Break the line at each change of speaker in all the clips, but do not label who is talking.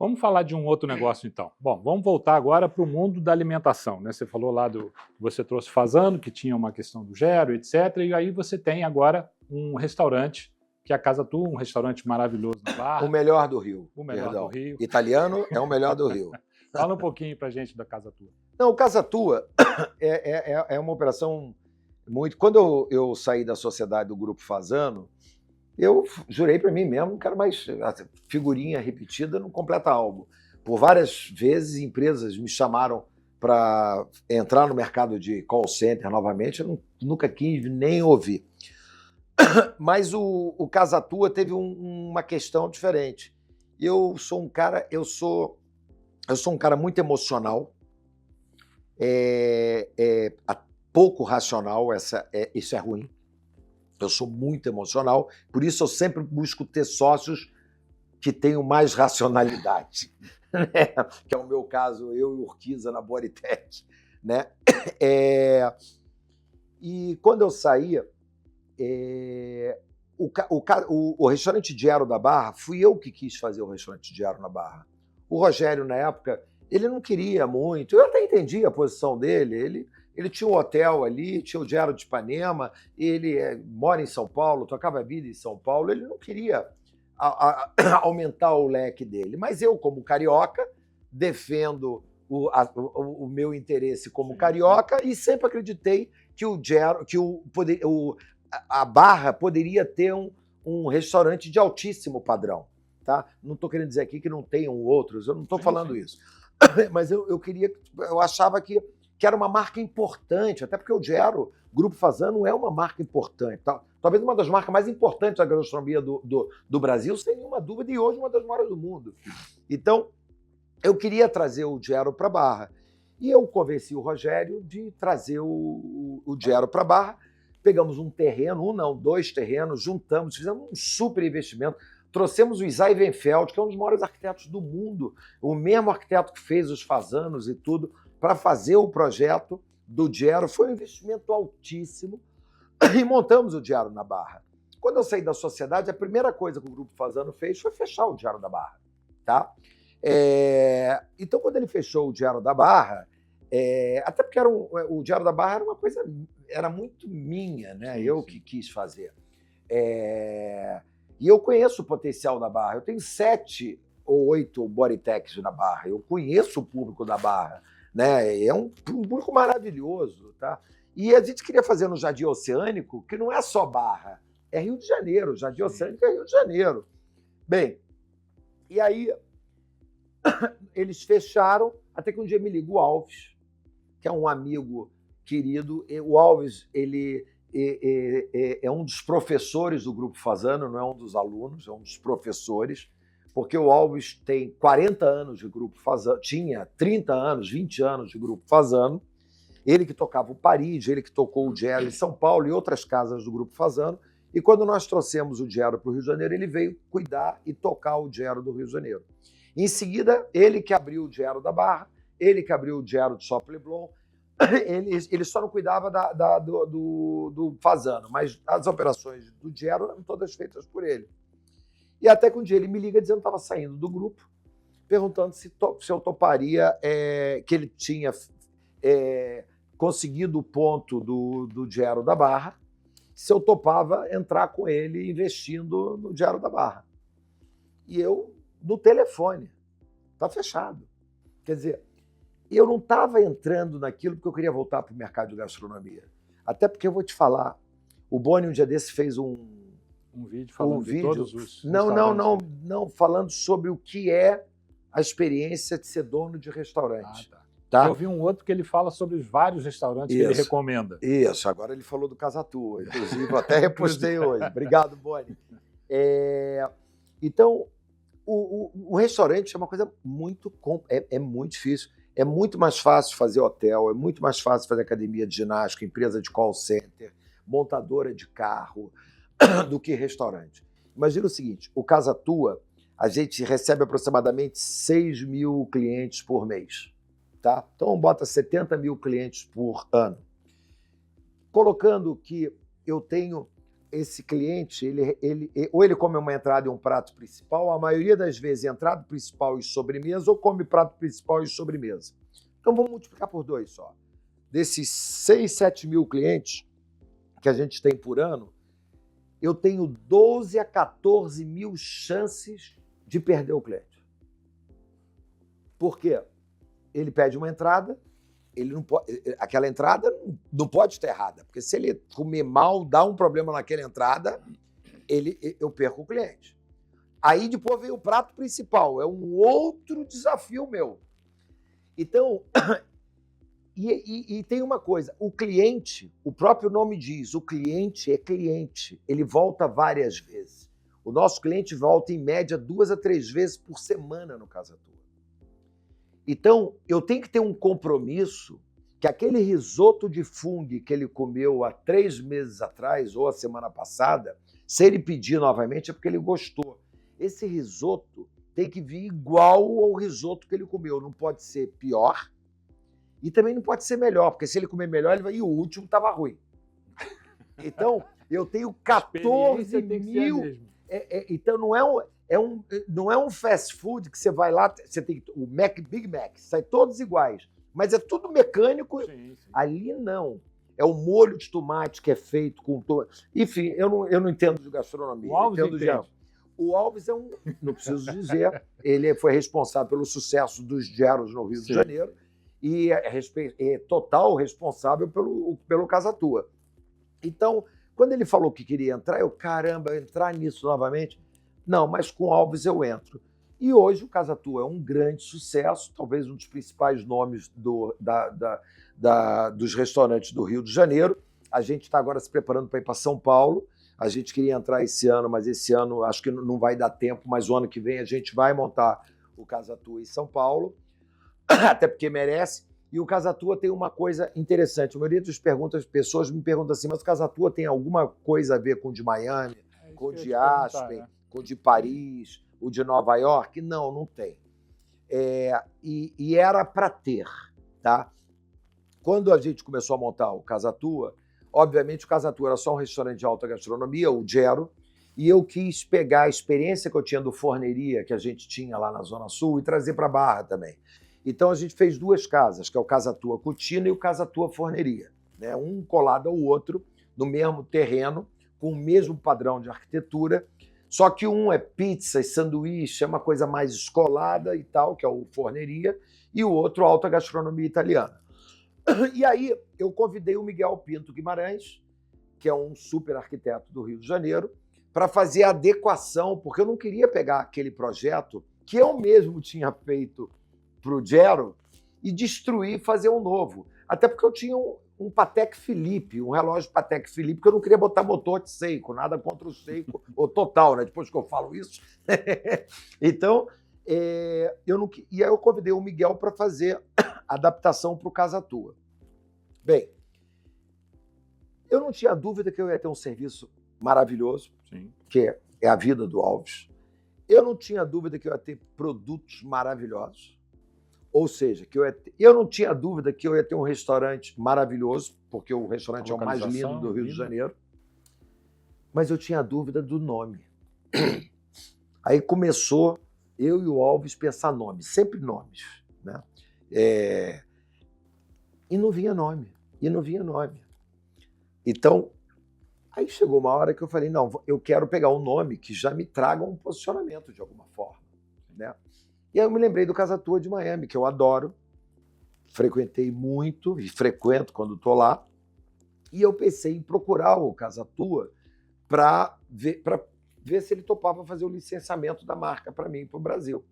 Vamos falar de um outro negócio, então. Bom, vamos voltar agora para o mundo da alimentação, né? Você falou lá você trouxe Fazano, que tinha uma questão do gero, etc. E aí você tem agora um restaurante, que é a Casa Tua, um restaurante maravilhoso na Barra.
O melhor do Rio.
O melhor do Rio.
Italiano é o melhor do Rio.
Fala um pouquinho pra gente da Casa Tua.
Não, o Casa Tua é uma operação muito... Quando eu saí da sociedade do Grupo Fazano, eu jurei para mim mesmo, não quero mais figurinha repetida, não completa álbum. Por várias vezes, empresas me chamaram para entrar no mercado de call center novamente, eu nunca quis nem ouvir. Mas o Casa Tua teve uma questão diferente. Eu sou um cara muito emocional, pouco racional, isso é ruim. Eu sou muito emocional, por isso eu sempre busco ter sócios que tenham mais racionalidade, né? Que é o meu caso, eu e Urquiza na Bodytech, né? E quando eu saía, o restaurante Diário da Barra, fui eu que quis fazer o restaurante Diário na Barra. O Rogério, na época, ele não queria muito, eu até entendi a posição dele, ele tinha um hotel ali, tinha o Diário de Ipanema, ele mora em São Paulo, tocava vida em São Paulo, ele não queria aumentar o leque dele. Mas eu, como carioca, defendo o meu interesse como carioca e sempre acreditei que a Barra poderia ter um restaurante de altíssimo padrão. Tá? Não estou querendo dizer aqui que não tenham outros, eu não estou falando isso. Mas eu achava que era uma marca importante, até porque o Gero, Grupo Fazano, é uma marca importante. Tá? Talvez uma das marcas mais importantes da gastronomia do Brasil, sem nenhuma dúvida, e hoje uma das maiores do mundo. Então, eu queria trazer o Gero para a Barra. E eu convenci o Rogério de trazer o Gero para a Barra. Pegamos um terreno, dois terrenos, juntamos, fizemos um super investimento. Trouxemos o Isai Wenfeld, que é um dos maiores arquitetos do mundo, o mesmo arquiteto que fez os Fazanos e tudo, para fazer o projeto do Gero. Foi um investimento altíssimo e montamos o Gero na Barra. Quando eu saí da sociedade, a primeira coisa que o Grupo Fazano fez foi fechar o Gero da Barra. Tá? Então, quando ele fechou o Gero da Barra, até porque o Gero da Barra era uma coisa, era muito minha, né? Sim, eu que quis fazer. E eu conheço o potencial da Barra. Eu tenho 7 ou 8 Bodytechs na Barra. Eu conheço o público da Barra. Né? É um público maravilhoso. Tá? E a gente queria fazer no Jardim Oceânico, que não é só Barra, é Rio de Janeiro. O Jardim Oceânico é Rio de Janeiro. Bem, e aí eles fecharam, até que um dia me liga o Alves, que é um amigo querido. O Alves, ele é um dos professores do Grupo Fazano, não é um dos alunos, é um dos professores, porque o Alves tem 40 anos de Grupo Fazano, tinha 30 anos, 20 anos de Grupo Fazano, ele que tocava o Paris, ele que tocou o Gero em São Paulo e outras casas do Grupo Fazano, e quando nós trouxemos o Gero para o Rio de Janeiro, ele veio cuidar e tocar o Gero do Rio de Janeiro. Em seguida, ele que abriu o Gero da Barra, ele que abriu o Gero de Saint Leblon, ele só não cuidava do Fazano, mas as operações do Gero eram todas feitas por ele. E até que um dia ele me liga dizendo que estava saindo do grupo, perguntando se eu toparia, que ele tinha conseguido o ponto do Gero da Barra, se eu topava entrar com ele investindo no Gero da Barra. E eu, no telefone, está fechado. Quer dizer, eu não estava entrando naquilo porque eu queria voltar para o mercado de gastronomia. Até porque eu vou te falar, o Boni um dia desse fez um
vídeo falando de todos os
não, falando sobre o que é a experiência de ser dono de restaurante. Tá?
Eu vi um outro que ele fala sobre os vários restaurantes que ele recomenda.
Isso, agora ele falou do Casa Tua, inclusive, eu até repostei hoje. Obrigado, Boni. Então, o restaurante é uma coisa muito difícil. É muito mais fácil fazer hotel, é muito mais fácil fazer academia de ginástica, empresa de call center, montadora de carro, do que restaurante. Imagina o seguinte, o Casa Tua, a gente recebe aproximadamente 6 mil clientes por mês. Tá? Então, bota 70 mil clientes por ano. Colocando que eu tenho esse cliente, ou ele come uma entrada e um prato principal, a maioria das vezes entrada principal e sobremesa, ou come prato principal e sobremesa. Então vamos multiplicar por 2 só. Desses 6, 7 mil clientes que a gente tem por ano, eu tenho 12 a 14 mil chances de perder o cliente. Por quê? Ele pede uma entrada, ele não pode, aquela entrada não pode estar errada, porque se ele comer mal, dá um problema naquela entrada, eu perco o cliente. Aí depois vem o prato principal, é um outro desafio meu. Então, e tem uma coisa, o cliente, o próprio nome diz, o cliente é cliente, ele volta várias vezes. O nosso cliente volta em média 2 a 3 vezes por semana no Casa Tua. Então, eu tenho que ter um compromisso que aquele risoto de fungo que ele comeu há 3 meses atrás ou a semana passada, se ele pedir novamente é porque ele gostou. Esse risoto tem que vir igual ao risoto que ele comeu, não pode ser pior e também não pode ser melhor, porque se ele comer melhor, ele vai... E o último estava ruim. Então, eu tenho 14 mil... Então, não é um fast food que você vai lá, você tem o Big Mac, sai todos iguais, mas é tudo mecânico. Sim. Ali não. É o molho de tomate que é feito com... Enfim, eu não entendo de gastronomia.
O Alves entende.
O Alves é um... Não preciso dizer, ele foi responsável pelo sucesso dos Geros no Rio de Janeiro e é total responsável pelo Casa Tua. Então, quando ele falou que queria entrar, caramba, entrar nisso novamente... Não, mas com Alves eu entro. E hoje o Casa Tua é um grande sucesso, talvez um dos principais nomes dos restaurantes do Rio de Janeiro. A gente está agora se preparando para ir para São Paulo. A gente queria entrar esse ano, mas esse ano acho que não vai dar tempo, mas o ano que vem a gente vai montar o Casa Tua em São Paulo, até porque merece. E o Casa Tua tem uma coisa interessante. A maioria das pessoas me perguntam assim, mas o Casa Tua tem alguma coisa a ver com o de Miami, com o de Aspen, com o de Paris, o de Nova York? Não tem. E era para ter, tá? Quando a gente começou a montar o Casa Tua, obviamente o Casa Tua era só um restaurante de alta gastronomia, o Gero, e eu quis pegar a experiência que eu tinha do Forneria, que a gente tinha lá na Zona Sul, e trazer para a Barra também. Então a gente fez 2 casas, que é o Casa Tua Cutina e o Casa Tua Forneria, né? Um colado ao outro, no mesmo terreno, com o mesmo padrão de arquitetura. Só que um é pizza e sanduíche, é uma coisa mais escolada e tal, que é o Forneria, e o outro alta gastronomia italiana. E aí eu convidei o Miguel Pinto Guimarães, que é um super arquiteto do Rio de Janeiro, para fazer a adequação, porque eu não queria pegar aquele projeto que eu mesmo tinha feito para o Gero e destruir e fazer um novo. Até porque eu tinha um Patek Philippe, um relógio Patek Philippe, que eu não queria botar motor de Seiko, nada contra o Seiko, ou Total, né? Depois que eu falo isso. Então, e aí eu convidei o Miguel para fazer a adaptação para o Casa Tua. Bem, eu não tinha dúvida que eu ia ter um serviço maravilhoso, sim, que é a vida do Alves. Eu não tinha dúvida que eu ia ter produtos maravilhosos. Ou seja, eu não tinha dúvida que eu ia ter um restaurante maravilhoso, porque o restaurante é o mais lindo do Rio de Janeiro, mas eu tinha dúvida do nome. Aí começou eu e o Alves pensar nomes, sempre nomes, né? E não vinha nome. Então, aí chegou uma hora que eu falei, não, eu quero pegar um nome que já me traga um posicionamento de alguma forma, né? E aí eu me lembrei do Casa Tua de Miami, que eu adoro, frequentei muito e frequento quando estou lá, e eu pensei em procurar o Casa Tua para ver se ele topava fazer o licenciamento da marca para mim, para o Brasil.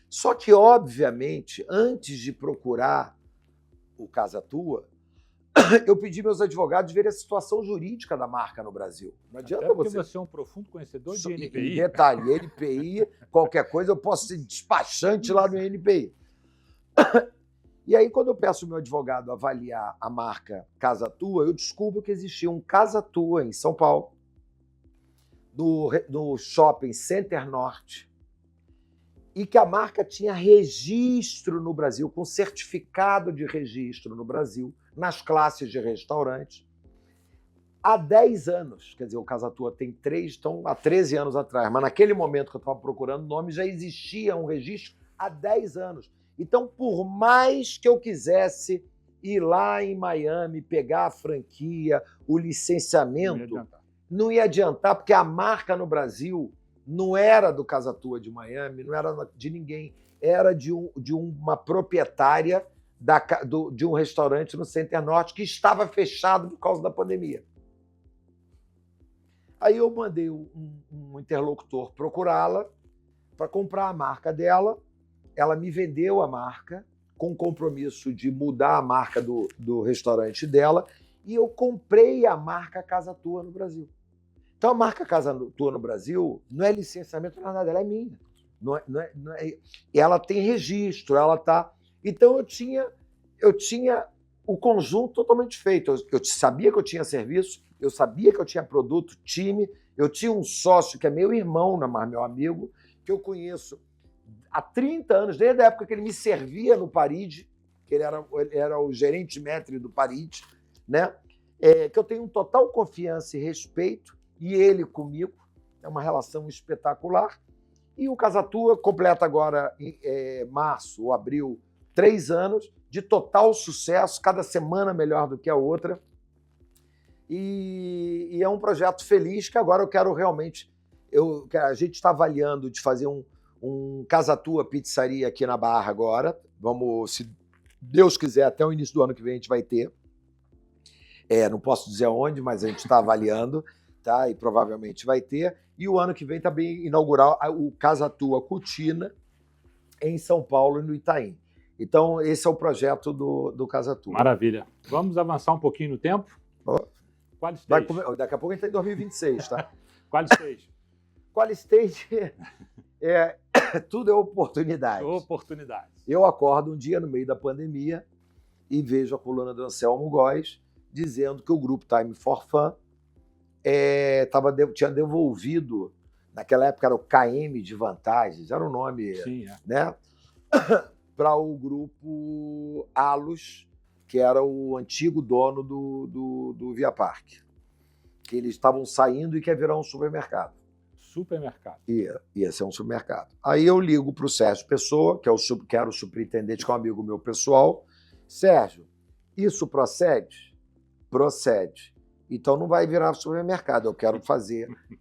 Só que, obviamente, antes de procurar o Casa Tua, eu pedi meus advogados verem a situação jurídica da marca no Brasil. Não adianta
até porque você é um profundo conhecedor de NPI.
Detalhe, NPI, qualquer coisa, eu posso ser despachante lá no NPI. E aí, quando eu peço ao meu advogado avaliar a marca Casa Tua, eu descubro que existia um Casa Tua em São Paulo, no Shopping Center Norte, e que a marca tinha registro no Brasil, com certificado de registro no Brasil, nas classes de restaurantes. há 10 anos. Quer dizer, o Casa Tua tem 3, então há 13 anos atrás. Mas naquele momento que eu estava procurando nome, já existia um registro há 10 anos. Então, por mais que eu quisesse ir lá em Miami, pegar a franquia, o licenciamento, não ia adiantar, porque a marca no Brasil não era do Casa Tua de Miami, não era de ninguém, era de uma proprietária de um restaurante no Center Norte que estava fechado por causa da pandemia. Aí eu mandei um interlocutor procurá-la para comprar a marca dela. Ela me vendeu a marca com o compromisso de mudar a marca do restaurante dela e eu comprei a marca Casa Tua no Brasil. Então a marca Casa Tua no Brasil não é licenciamento, não é nada, ela é minha. Ela tem registro, ela está... Então eu tinha o conjunto totalmente feito. Eu sabia que eu tinha serviço, eu sabia que eu tinha produto, time, eu tinha um sócio que é meu irmão, mas meu amigo, que eu conheço há 30 anos, desde a época que ele me servia no Paride, que ele era o gerente maître do Paride, né? Que eu tenho total confiança e respeito, e ele comigo, é uma relação espetacular. E o Casa Tua completa agora, em março ou abril, 3 anos de total sucesso, cada semana melhor do que a outra. E é um projeto feliz que agora eu quero realmente... a gente está avaliando de fazer um Casa Tua Pizzaria aqui na Barra agora. Vamos, se Deus quiser, até o início do ano que vem a gente vai ter. Não posso dizer aonde, mas a gente está avaliando, tá? E provavelmente vai ter. E o ano que vem também inaugurar o Casa Tua Cutina em São Paulo e no Itaim. Então, esse é o projeto do Casa Tua.
Maravilha. Vamos avançar um pouquinho no tempo? Qual stage?
Daqui a pouco a gente está em 2026, tá?
Qual stage?
Qual stage? Tudo é oportunidade.
Oportunidade.
Eu acordo um dia no meio da pandemia e vejo a coluna do Anselmo Góes dizendo que o grupo Time for Fun tinha devolvido, naquela época era o KM de Vantagens, era o nome,
sim,
né? Para o grupo Alus, que era o antigo dono do Via Parque. Que eles estavam saindo e quer virar um supermercado.
Supermercado.
Ia ser um supermercado. Aí eu ligo para o Sérgio Pessoa, que era o superintendente, que é um amigo meu pessoal. Sérgio, isso procede? Procede. Então não vai virar supermercado.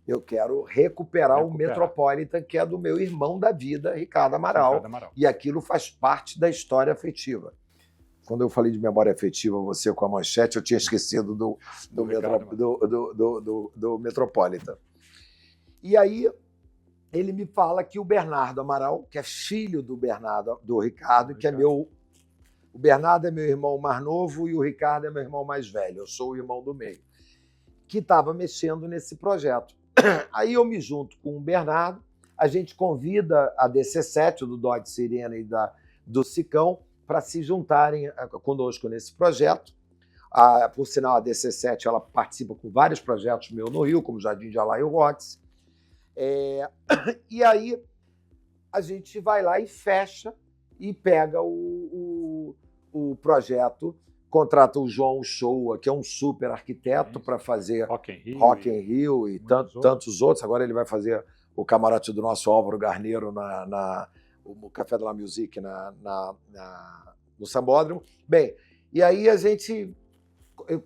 Eu quero recuperar o Metropolitan, que é do meu irmão da vida, Ricardo Amaral. E aquilo faz parte da história afetiva. Quando eu falei de memória afetiva, você com a manchete, eu tinha esquecido do Metropolitan. E aí ele me fala que o Bernardo Amaral, que é filho do Ricardo, que é meu... O Bernardo é meu irmão mais novo e o Ricardo é meu irmão mais velho. Eu sou o irmão do meio. Que estava mexendo nesse projeto. Aí eu me junto com o Bernardo, a gente convida a DC7, do Dodge Sirena e do Sicão, para se juntarem conosco nesse projeto. Por sinal, a DC7 ela participa com vários projetos meus no Rio, como Jardim de Alá e o Rocks. E aí a gente vai lá e fecha e pega o projeto, contrata o João Shoa, que é um super arquiteto, para fazer Rock in Rio e tantos outros. Agora ele vai fazer o camarote do nosso Álvaro Garneiro o Café de la Musique no Sambódromo. Bem, e aí a gente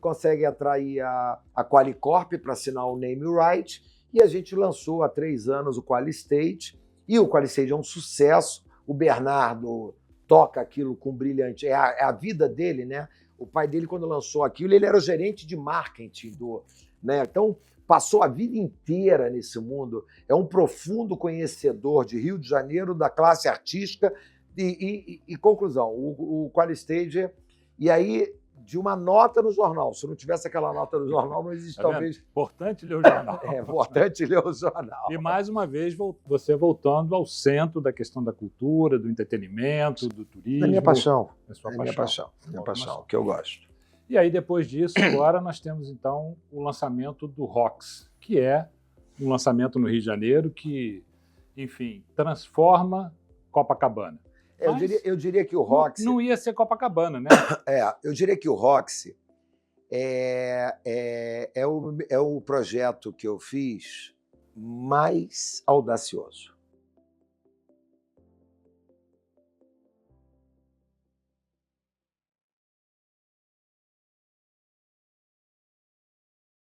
consegue atrair a Qualicorp para assinar o name right, e a gente lançou há 3 anos o Qualistage, e o Qualistage é um sucesso. O Bernardo toca aquilo com brilhante, é a vida dele, né? O pai dele, quando lançou aquilo, ele era o gerente de marketing né? Então, passou a vida inteira nesse mundo, é um profundo conhecedor de Rio de Janeiro, da classe artística, e conclusão, o Qualistage, e aí, de uma nota no jornal, se não tivesse aquela nota no jornal, não existe talvez...
Importante ler o jornal.
Importante ler o jornal.
E mais uma vez, você voltando ao centro da questão da cultura, do entretenimento, do turismo.
É minha paixão.
Minha
paixão, que eu gosto.
E aí, depois disso, agora nós temos, então, o lançamento do Rocks, que é um lançamento no Rio de Janeiro que, enfim, transforma Copacabana.
Eu diria que o Roxy...
Não ia ser Copacabana, né?
Eu diria que o Roxy é o projeto que eu fiz mais audacioso.